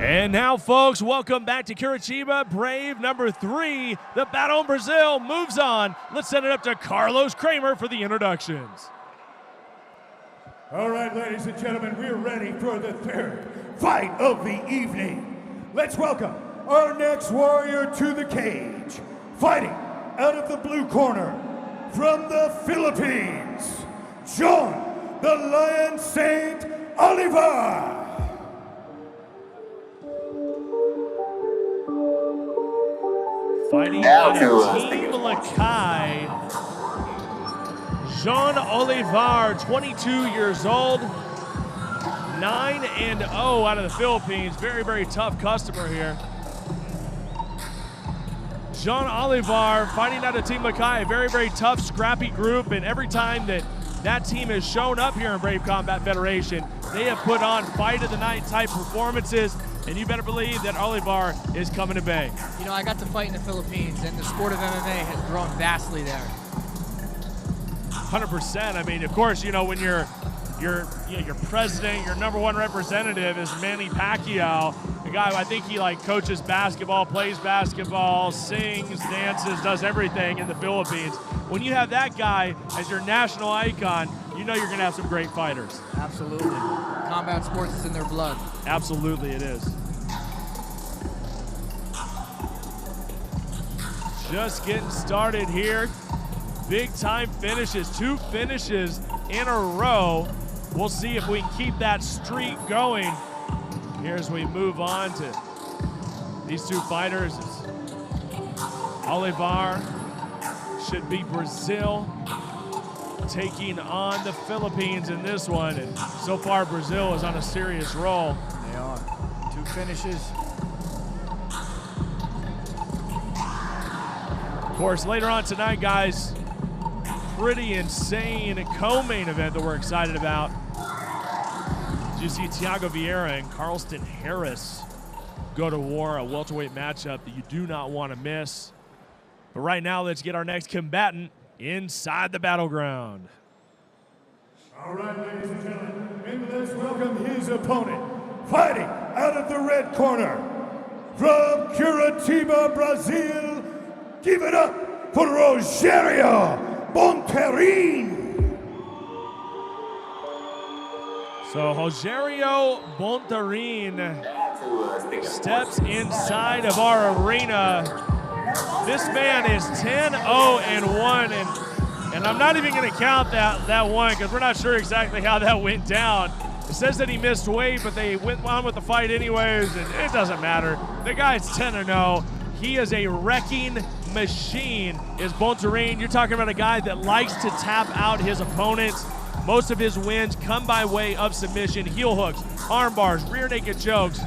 And now, folks, welcome back to Curitiba. Brave number 3. The battle in Brazil moves on. Let's send it up to Carlos Kramer for the introductions. All right, ladies and gentlemen, we're ready for the third fight of the evening. Let's welcome our next warrior to the cage. Fighting out of the blue corner from the Philippines, John the Lion Saint Olivar. Fighting out of Team Lakai, Jean Olivar, 22 years old, 9-0 out of the Philippines. Very, very tough customer here. Jean Olivar fighting out of Team Lakai, a very, very tough, scrappy group, and every time that team has shown up here in Brave Combat Federation, they have put on fight of the night type performances. And you better believe that Olivar is coming to bang. You know, I got to fight in the Philippines, and the sport of MMA has grown vastly there. 100%. I mean, of course, you know, when your president, your #1 representative is Manny Pacquiao, a guy who I think he coaches basketball, plays basketball, sings, dances, does everything in the Philippines. When you have that guy as your national icon, you know you're going to have some great fighters. Absolutely. Combat sports is in their blood. Absolutely it is. Just getting started here. Big time finishes, 2 finishes in a row. We'll see if we can keep that streak going here as we move on to these 2 fighters. Olivar should be Brazil taking on the Philippines in this one, and so far Brazil is on a serious roll. They are. 2 finishes. Of course, later on tonight, guys, pretty insane co-main event that we're excited about. You see Thiago Vieira and Carlston Harris go to war, a welterweight matchup that you do not want to miss. But right now, let's get our next combatant inside the battleground. All right, ladies and gentlemen, and let's welcome his opponent, fighting out of the red corner from Curitiba, Brazil. Give it up for Rogério Bontorin. So Rogério Bontorin steps inside of our arena. This man is 10-0-1, and I'm not even going to count that one because we're not sure exactly how that went down. It says that he missed weight, but they went on with the fight anyways, and it doesn't matter. The guy's 10-0. He is a wrecking machine, is Bontorin. You're talking about a guy that likes to tap out his opponents. Most of his wins come by way of submission, heel hooks, arm bars, rear naked chokes.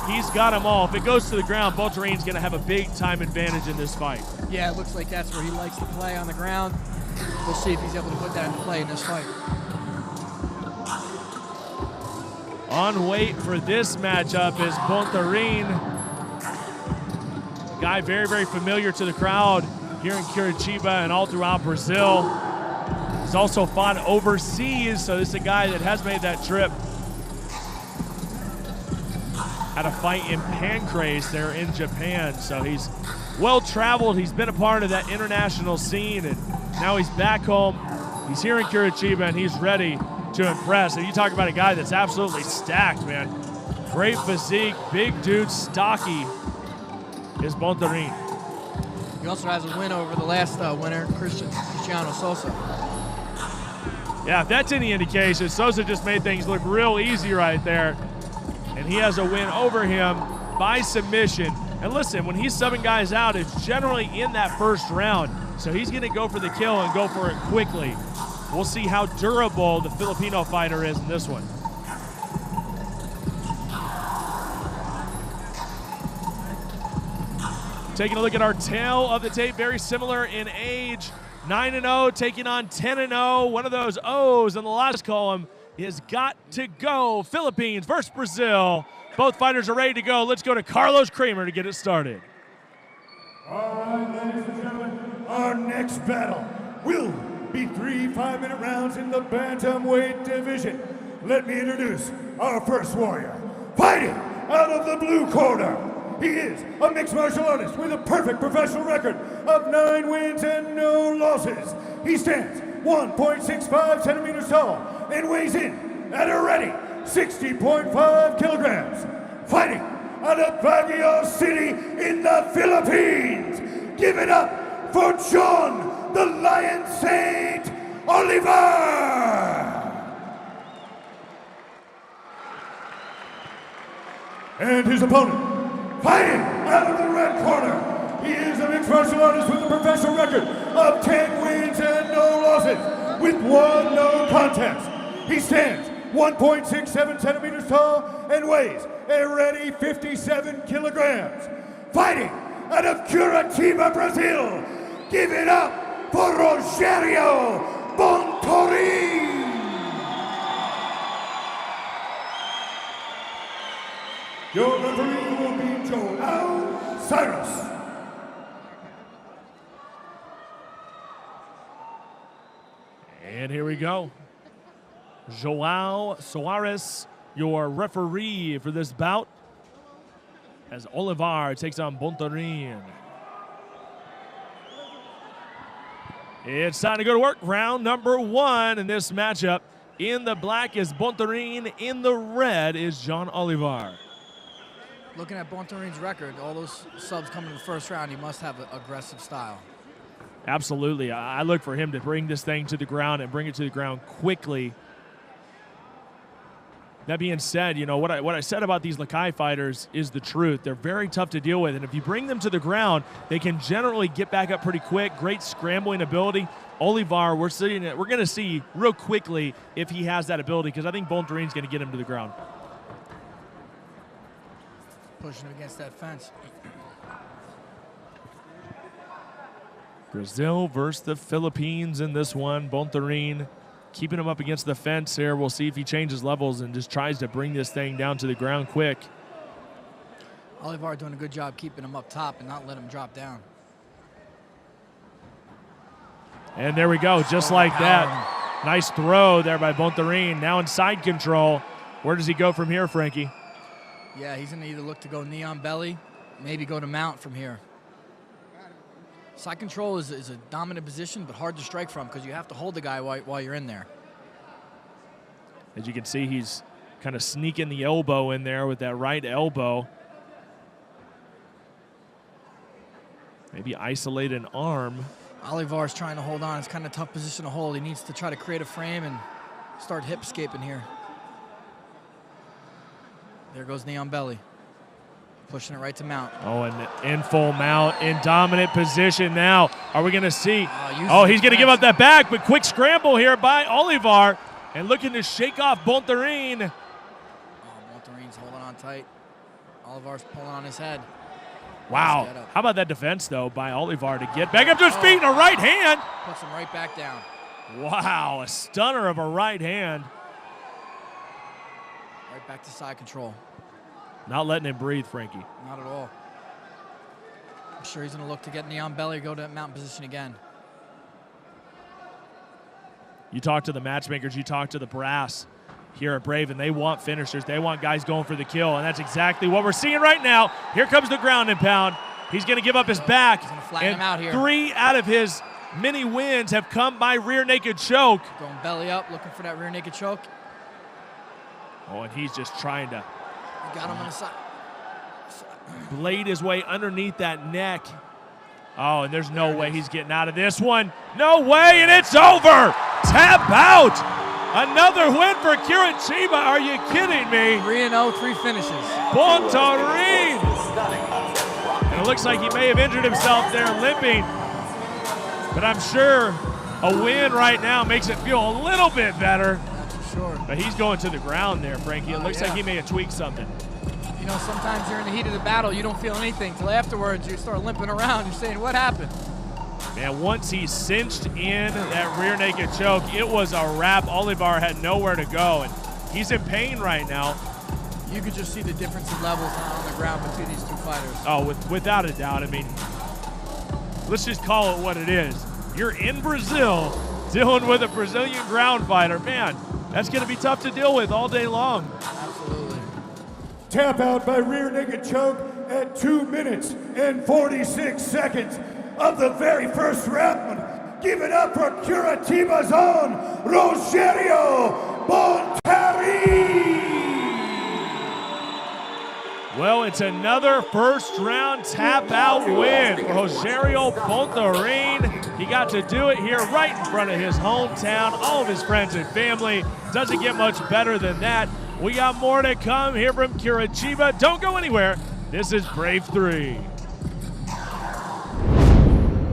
He's got them all. If it goes to the ground, Bontorin's going to have a big-time advantage in this fight. Yeah, it looks like that's where he likes to play, on the ground. We'll see if he's able to put that into play in this fight. On weight for this matchup is Bontorin. Guy very, very familiar to the crowd here in Curitiba and all throughout Brazil. He's also fought overseas, so this is a guy that has made that trip. Had a fight in Pancrase there in Japan, so he's well-traveled. He's been a part of that international scene, and now he's back home. He's here in Curitiba, and he's ready to impress. And you talk about a guy that's absolutely stacked, man. Great physique, big dude, stocky is Bontorin. He also has a win over the last winner, Cristiano Sosa. Yeah, if that's any indication, Sosa just made things look real easy right there. And he has a win over him by submission. And listen, when he's subbing guys out, it's generally in that first round. So he's going to go for the kill and go for it quickly. We'll see how durable the Filipino fighter is in this one. Taking a look at our tail of the tape, very similar in age. 9-0, taking on 10-0. One of those O's in the last column is got to go. Philippines versus Brazil. Both fighters are ready to go. Let's go to Carlos Kramer to get it started. All right, ladies and gentlemen, our next battle will be 3 5-minute rounds in the bantamweight division. Let me introduce our first warrior, fighting out of the blue corner, he is a mixed martial artist with a perfect professional record of 9 wins and no losses. He stands 1.65 centimeters tall and weighs in at a ready 60.5 kilograms. Fighting out of Baguio City in the Philippines. Give it up for John the Lion Saint Olivar! And his opponent, fighting out of the red corner, he is a mixed martial artist with a professional record of 10 wins and no losses, with 1 no contest. He stands 1.67 centimeters tall and weighs a ready 57 kilograms. Fighting out of Curitiba, Brazil, give it up for Rogerio Bontorin! Your referee will be Joao Cyrus. And here we go. Joao Soares, your referee for this bout, as Olivar takes on Bontorin. It's time to go to work. Round number 1 in this matchup. In the black is Bontorin. In the red is John Olivar. Looking at Bontorin's record, all those subs coming in the first round, he must have an aggressive style. Absolutely. I look for him to bring this thing to the ground and bring it to the ground quickly. That being said, you know, what I said about these Lakai fighters is the truth. They're very tough to deal with, and if you bring them to the ground, they can generally get back up pretty quick. Great scrambling ability. Olivar, we're going to see real quickly if he has that ability, because I think Bontorin's going to get him to the ground. Pushing him against that fence. Brazil versus the Philippines in this one. Bontorin keeping him up against the fence here. We'll see if he changes levels and just tries to bring this thing down to the ground quick. Olivar doing a good job keeping him up top and not letting him drop down. And there we go, just like that. Nice throw there by Bontorin. Now in side control. Where does he go from here, Frankie? Yeah, he's going to either look to go knee on belly, maybe go to mount from here. Side control is a dominant position, but hard to strike from because you have to hold the guy while you're in there. As you can see, he's kind of sneaking the elbow in there with that right elbow. Maybe isolate an arm. Olivar's trying to hold on. It's kind of a tough position to hold. He needs to try to create a frame and start hip escaping here. There goes knee on belly. Pushing it right to mount. Oh, and in full mount, in dominant position now. Are we going to see? Oh, he's going to give up that back, but quick scramble here by Olivar. And looking to shake off Bontorin. Oh, Bontorin's holding on tight. Olivar's pulling on his head. Wow. How about that defense, though, by Olivar to get back up to his feet and a right hand. Puts him right back down. Wow, a stunner of a right hand. Right back to side control. Not letting him breathe, Frankie. Not at all. I'm sure he's going to look to get knee on belly or go to that mountain position again. You talk to the matchmakers, you talk to the brass here at Brave, and they want finishers. They want guys going for the kill, and that's exactly what we're seeing right now. Here comes the ground and pound. He's going to give up his back. He's going to flatten him out here. 3 out of his many wins have come by rear naked choke. Going belly up, looking for that rear naked choke. Oh, and he's just trying to got him on the side. Blade his way underneath that neck. Oh, and there's no way he's getting out of this one. No way, and it's over. Tap out. Another win for Curitiba. Are you kidding me? 3-0, 3 finishes. Bontorin. And it looks like he may have injured himself there limping. But I'm sure a win right now makes it feel a little bit better. Sure. But he's going to the ground there, Frankie. It looks like he may have tweaked something. You know, sometimes you're in the heat of the battle, you don't feel anything. Till afterwards, you start limping around. You're saying, what happened? Man, once he cinched in that rear naked choke, it was a wrap. Olivar had nowhere to go, and he's in pain right now. You could just see the difference in levels on the ground between these two fighters. Oh, without a doubt. I mean, let's just call it what it is. You're in Brazil dealing with a Brazilian ground fighter. Man, that's going to be tough to deal with all day long. Absolutely. Tap out by rear naked choke at 2 minutes and 46 seconds of the very first round. Give it up for Curitiba's own Rogerio Bontorin. Well, it's another first-round tap-out win for Rogerio Bontorin. He got to do it here right in front of his hometown, all of his friends and family. Doesn't get much better than that. We got more to come here from Curitiba. Don't go anywhere. This is Brave 3.